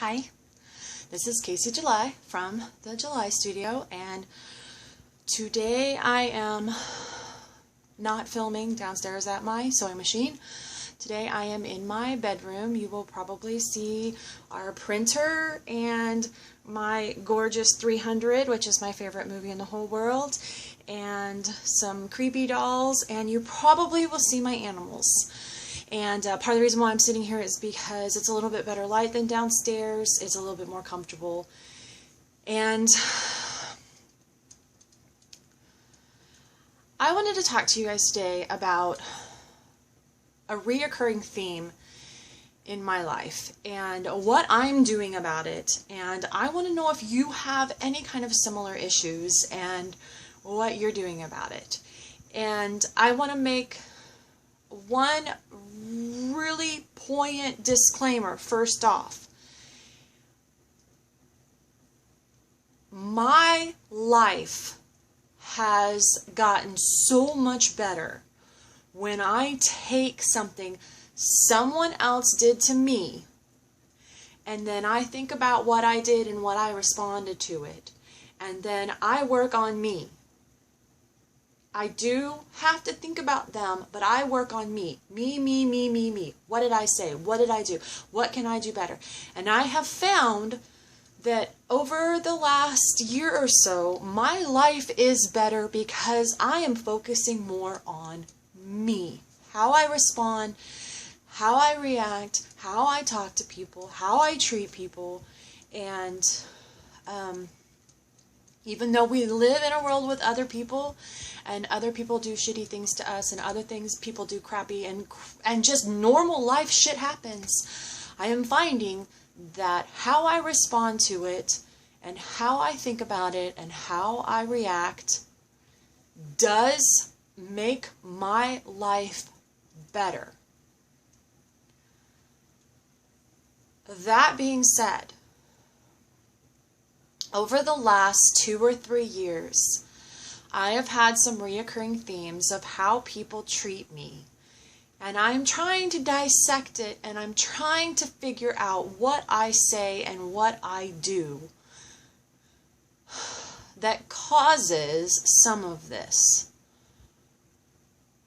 Hi, this is Casey July from the July Studio, and today I am not filming downstairs at my sewing machine. Today I am in my bedroom. You will probably see our printer and my gorgeous 300, which is my favorite movie in the whole world, and some creepy dolls, and you probably will see my animals. And part of the reason why I'm sitting here is because it's a little bit better light than downstairs. It's a little bit more comfortable. And I wanted to talk to you guys today about a reoccurring theme in my life and what I'm doing about it. And I want to know if you have any kind of similar issues and what you're doing about it. And I want to make one really poignant disclaimer first off. My life has gotten so much better when I take something someone else did to me and then I think about what I did and what I responded to it, and then I work on me. I do have to think about them, but I work on me. Me. What did I say? What did I do? What can I do better? And I have found that over the last year or so, my life is better because I am focusing more on me. How I respond, how I react, how I talk to people, how I treat people. And even though we live in a world with other people, and other people do shitty things to us, and other things people do crappy, and just normal life shit happens, I am finding that how I respond to it, and how I think about it, and how I react does make my life better. That being said, over the last 2 or 3 years, I have had some reoccurring themes of how people treat me. And I'm trying to dissect it, and I'm trying to figure out what I say and what I do that causes some of this.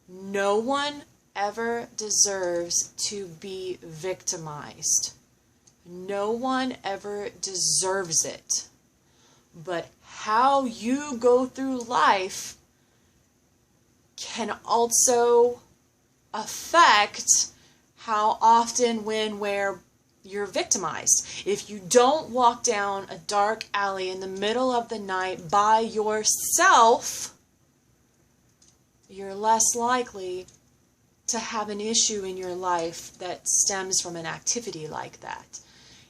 No one ever deserves to be victimized. No one ever deserves it. But how you go through life can also affect how often, when, where you're victimized. If you don't walk down a dark alley in the middle of the night by yourself, you're less likely to have an issue in your life that stems from an activity like that.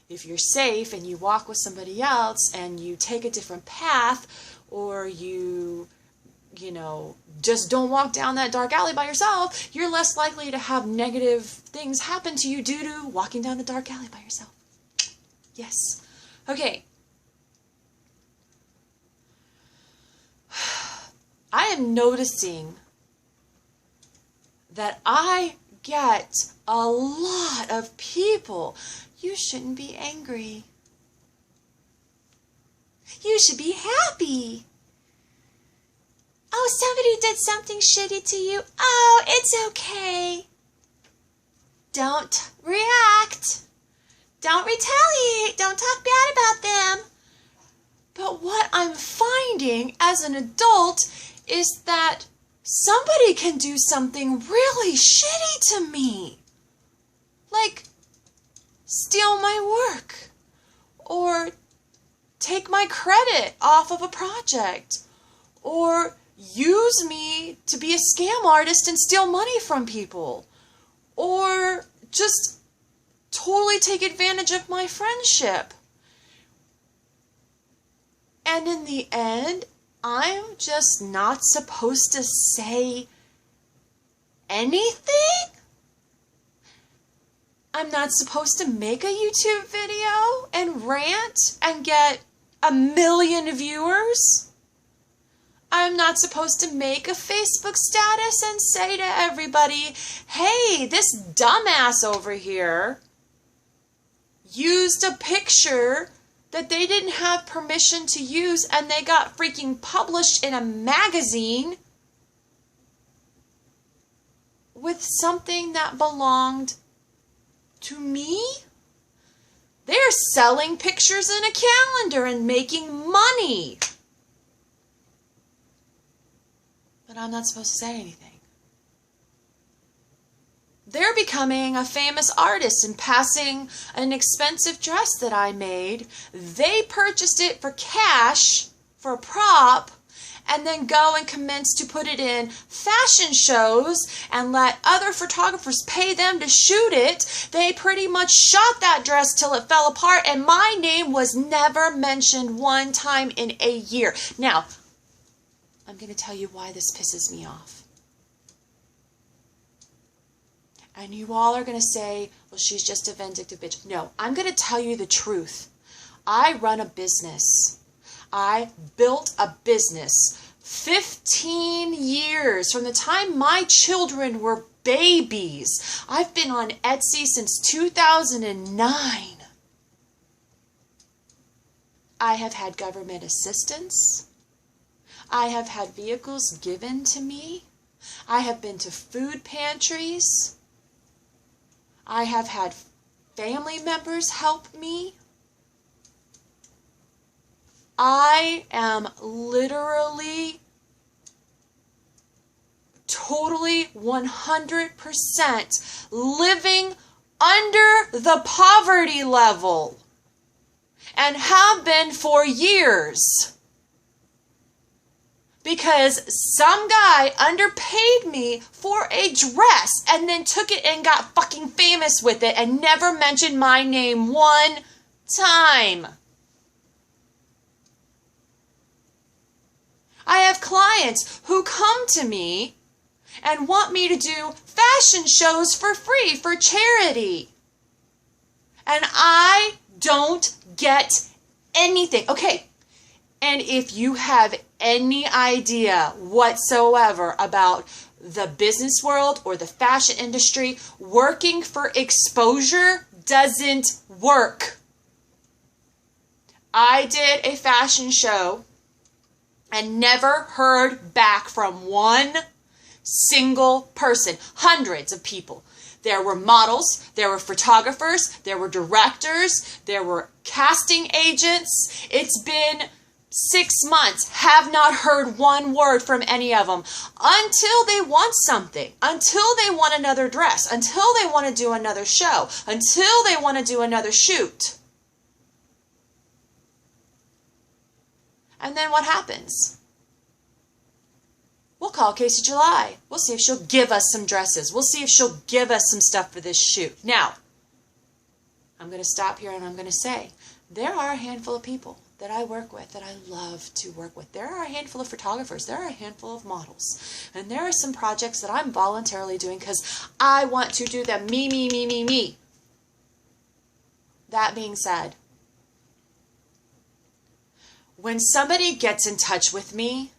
If you're safe and you walk with somebody else and you take a different path, or you just don't walk down that dark alley by yourself, you're less likely to have negative things happen to you due to walking down the dark alley by yourself. Yes. Okay. I am noticing that I get a lot of people. You shouldn't be angry. You should be happy. Oh, somebody did something shitty to you. Oh, it's okay. Don't react. Don't retaliate. Don't talk bad about them. But what I'm finding as an adult is that somebody can do something really shitty to me. Like, steal my work, or take my credit off of a project, or use me to be a scam artist and steal money from people, or just totally take advantage of my friendship. And in the end, I'm just not supposed to say anything? I'm not supposed to make a YouTube video and rant and get 1 million viewers? I'm not supposed to make a Facebook status and say to everybody, hey, this dumbass over here used a picture that they didn't have permission to use, and they got freaking published in a magazine with something that belonged to me? They're selling pictures in a calendar and making money. But I'm not supposed to say anything. They're becoming a famous artist and passing an expensive dress that I made. They purchased it for cash, for a prop, and then go and commence to put it in fashion shows and let other photographers pay them to shoot it. They pretty much shot that dress till it fell apart, and my name was never mentioned one time in a year. Now, I'm going to tell you why this pisses me off. And you all are going to say, well, she's just a vindictive bitch. No, I'm going to tell you the truth. I run a business. I built a business 15 years from the time my children were babies. I've been on Etsy since 2009. I have had government assistance. I have had vehicles given to me. I have been to food pantries. I have had family members help me. I am literally, totally, 100% living under the poverty level and have been for years. Because some guy underpaid me for a dress and then took it and got fucking famous with it and never mentioned my name one time. I have clients who come to me and want me to do fashion shows for free for charity. And I don't get anything. Okay, and if you have any idea whatsoever about the business world or the fashion industry, working for exposure doesn't work. I did a fashion show and never heard back from one single person. Hundreds of people. There were models, there were photographers, there were directors, there were casting agents. It's been 6 months, have not heard one word from any of them until they want something, until they want another dress, until they want to do another show, until they want to do another shoot. And then what happens? We'll call Casey July. We'll see if she'll give us some dresses. We'll see if she'll give us some stuff for this shoot. Now, I'm going to stop here and I'm going to say, there are a handful of people that I work with, that I love to work with. There are a handful of photographers. There are a handful of models. And there are some projects that I'm voluntarily doing because I want to do them. Me. That being said, when somebody gets in touch with me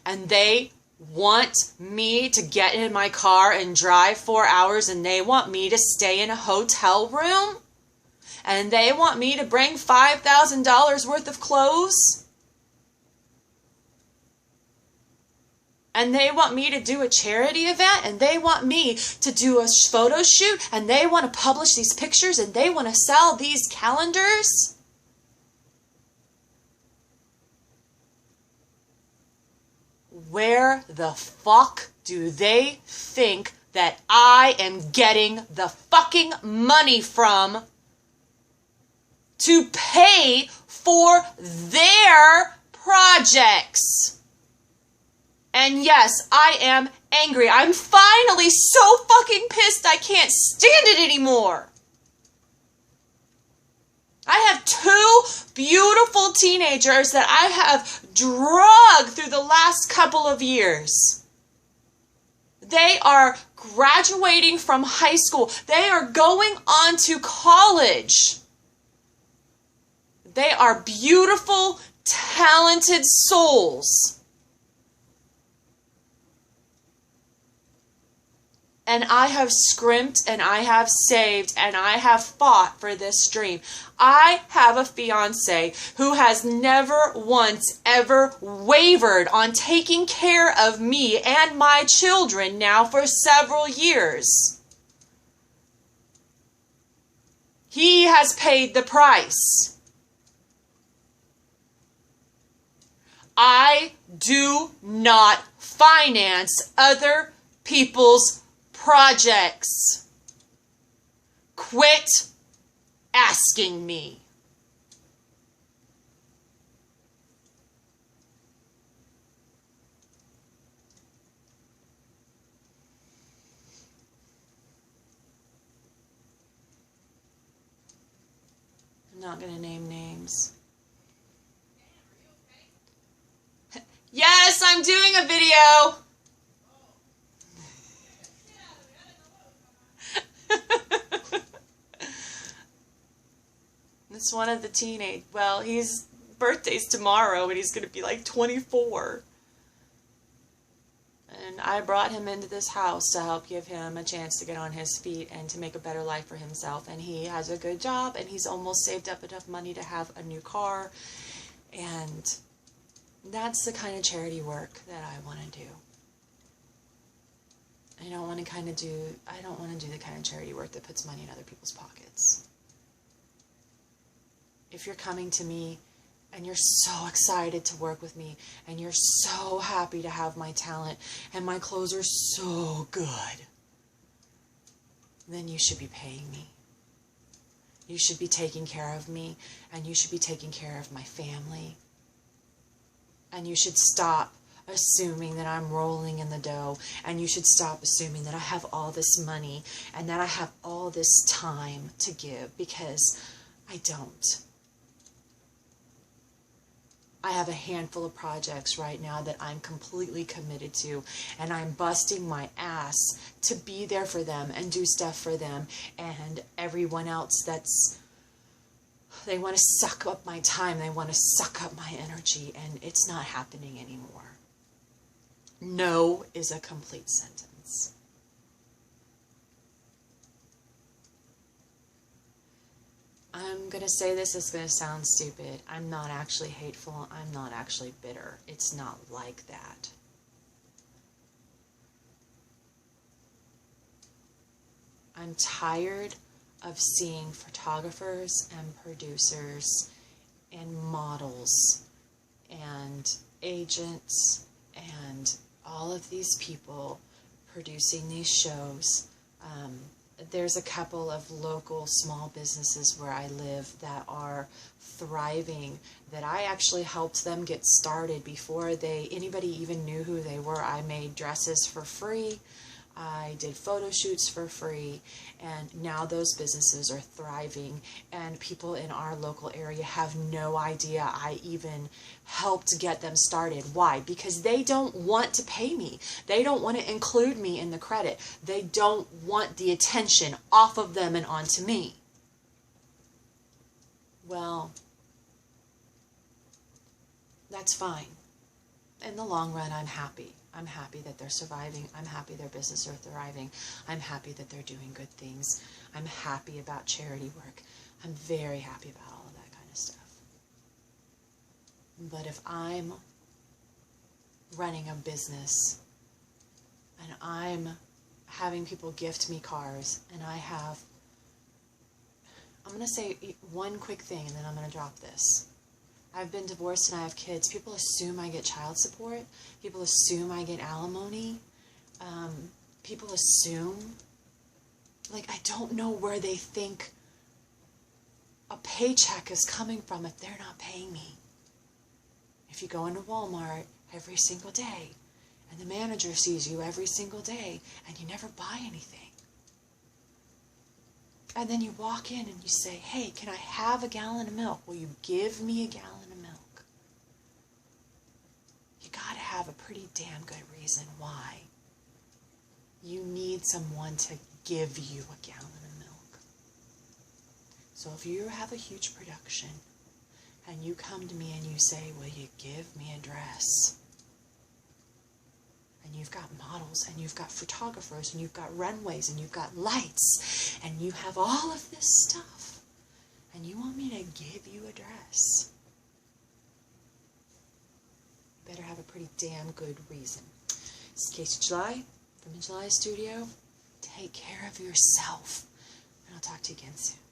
and they want me to get in my car and drive 4 hours and they want me to stay in a hotel room, and they want me to bring $5,000 worth of clothes, and they want me to do a charity event, and they want me to do a photo shoot, and they want to publish these pictures, and they want to sell these calendars, where the fuck do they think that I am getting the fucking money from to pay for their projects? And yes, I am angry. I'm finally so fucking pissed I can't stand it anymore. I have 2 beautiful teenagers that I have drugged through the last couple of years. They are graduating from high school. They are going on to college. They are beautiful, talented souls. And I have scrimped and I have saved and I have fought for this dream. I have a fiance who has never once ever wavered on taking care of me and my children now for several years. He has paid the price. I do not finance other people's projects. Quit asking me. I'm not going to name names. Yes, I'm doing a video. It's one of the well, his birthday's tomorrow and he's going to be like 24. And I brought him into this house to help give him a chance to get on his feet and to make a better life for himself. And he has a good job and he's almost saved up enough money to have a new car. And that's the kind of charity work that I want to do. I don't want to do the kind of charity work that puts money in other people's pockets. If you're coming to me and you're so excited to work with me and you're so happy to have my talent and my clothes are so good, then you should be paying me. You should be taking care of me and you should be taking care of my family. And you should stop assuming that I'm rolling in the dough, and you should stop assuming that I have all this money and that I have all this time to give, because I don't. I have a handful of projects right now that I'm completely committed to, and I'm busting my ass to be there for them and do stuff for them, and everyone else they want to suck up my time, they want to suck up my energy, and it's not happening anymore. No is a complete sentence. I'm going to say this, it's going to sound stupid. I'm not actually hateful. I'm not actually bitter. It's not like that. I'm tired of seeing photographers and producers and models and agents and all of these people producing these shows. There's a couple of local small businesses where I live that are thriving, that I actually helped them get started before anybody even knew who they were. I made dresses for free. I did photo shoots for free, and now those businesses are thriving, and people in our local area have no idea I even helped get them started. Why? Because they don't want to pay me. They don't want to include me in the credit. They don't want the attention off of them and onto me. Well, that's fine. In the long run, I'm happy. I'm happy that they're surviving. I'm happy their business are thriving. I'm happy that they're doing good things. I'm happy about charity work. I'm very happy about all of that kind of stuff. But if I'm running a business and I'm having people gift me cars and I'm going to say one quick thing and then I'm going to drop this. I've been divorced and I have kids. People assume I get child support. People assume I get alimony. People assume, like, I don't know where they think a paycheck is coming from if they're not paying me. If you go into Walmart every single day and the manager sees you every single day and you never buy anything, and then you walk in and you say, hey, can I have a gallon of milk? Will you give me a gallon of milk? You gotta have a pretty damn good reason why you need someone to give you a gallon of milk. So if you have a huge production and you come to me and you say, will you give me a dress? and you've got models, and you've got photographers, and you've got runways, and you've got lights, and you have all of this stuff, and you want me to give you a dress, you better have a pretty damn good reason. This is Casey July from the July Studio. Take care of yourself, and I'll talk to you again soon.